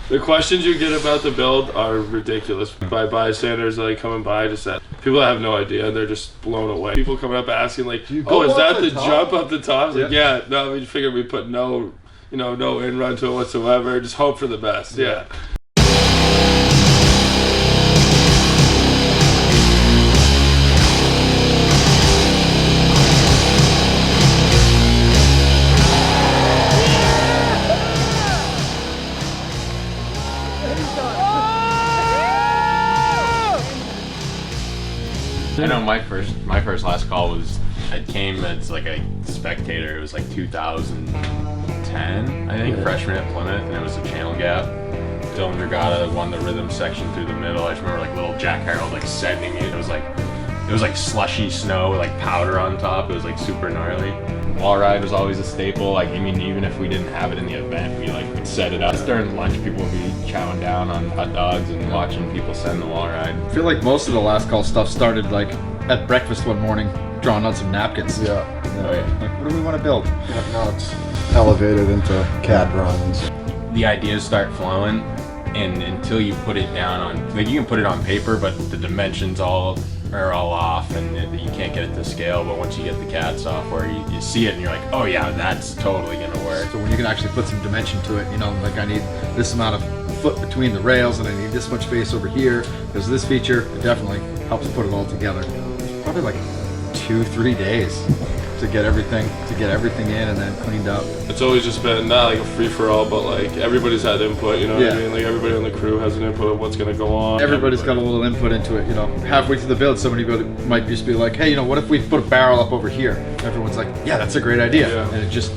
The questions you get about the build are ridiculous. By bystanders like coming by, just that people that have no idea, they're just blown away. People coming up asking like, "Oh, is that the jump up the top?" Like, yeah, no, we figured we put no in run to it whatsoever. Just hope for the best. Yeah. I know my first last call was, I came as like a spectator. It was like 2010, I think, freshman at Plymouth, and it was a channel gap. Dylan Dragata won the rhythm section through the middle. I just remember like little Jack Harold like sending me. It was like slushy snow, like powder on top. It was like super gnarly. Wall ride was always a staple. Like, I mean, even if we didn't have it in the event, we like would set it up. During lunch, people would be chowing down on hot dogs and watching people send the wall ride. I feel like most of the last call stuff started like at breakfast one morning, drawing on some napkins. Yeah. Like, what do we want to build? Yeah, now it's elevated into CAD drawings. The ideas start flowing, and until you put it down on, like, you can put it on paper, but the dimensions are all off, and you can't get it to scale. But once you get the CAD software, you see it and you're like, oh yeah, that's totally gonna work. So when you can actually put some dimension to it, like I need this amount of foot between the rails and I need this much space over here because this feature, it definitely helps put it all together. It's probably like 2-3 days to get everything in and then cleaned up. It's always just been not like a free-for-all, but like everybody's had input, you know what I mean? Like everybody on the crew has an input of what's gonna go on. Everybody's got a little input into it, Halfway through the build, somebody might just be like, hey, what if we put a barrel up over here? Everyone's like, yeah, that's a great idea. Yeah. And it just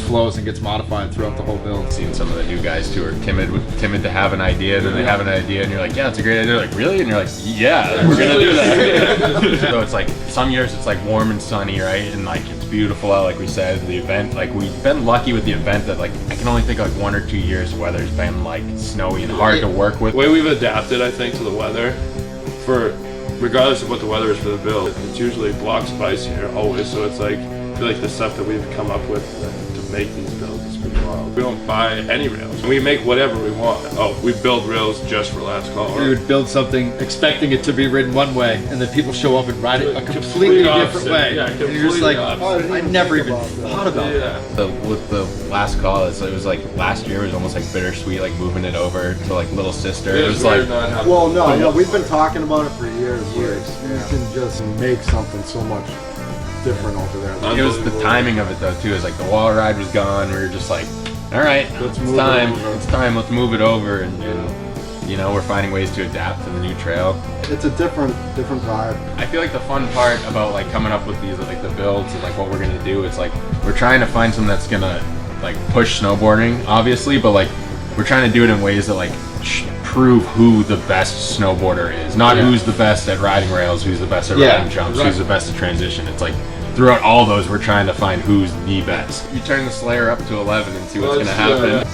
flows and gets modified throughout the whole build. Seeing some of the new guys too are timid to have an idea, then they have an idea and you're like, yeah, that's a great idea. They're like, really? And you're like, yeah, we're gonna do that. So it's like, some years it's like warm and sunny, right? And like it's beautiful out, like we said. The event, like we've been lucky with the event that like I can only think of like 1 or 2 years the weather's been like snowy and hard to work with. The way we've adapted, I think, to the weather, regardless of what the weather is for the build, it's usually blocks of ice here always. So it's like, I feel like the stuff that we've come up with to make these builds is pretty wild. We don't buy any rails. We make whatever we want. Oh, we build rails just for last call. We would build something expecting it to be ridden one way, and then people show up and ride it a completely different way. Yeah, and you're just like, I never even thought about it. With the last call, it was like last year was almost like bittersweet, like moving it over to like Little Sister. It was like, well, no, we've been talking about it for years. You can just make something so much different over there. It was the timing of it though too. It's like the wall ride was gone. We were just like, all right, it's time. Let's move it over, and we're finding ways to adapt to the new trail. It's a different vibe. I feel like the fun part about like coming up with these like the builds and like what we're gonna do, it's like we're trying to find something that's gonna like push snowboarding, obviously, but like we're trying to do it in ways that like prove who the best snowboarder is, not who's the best at riding rails, who's the best at riding jumps, who's the best at transition. It's like throughout all those, we're trying to find who's the best. You turn the Slayer up to 11 and see what's gonna happen.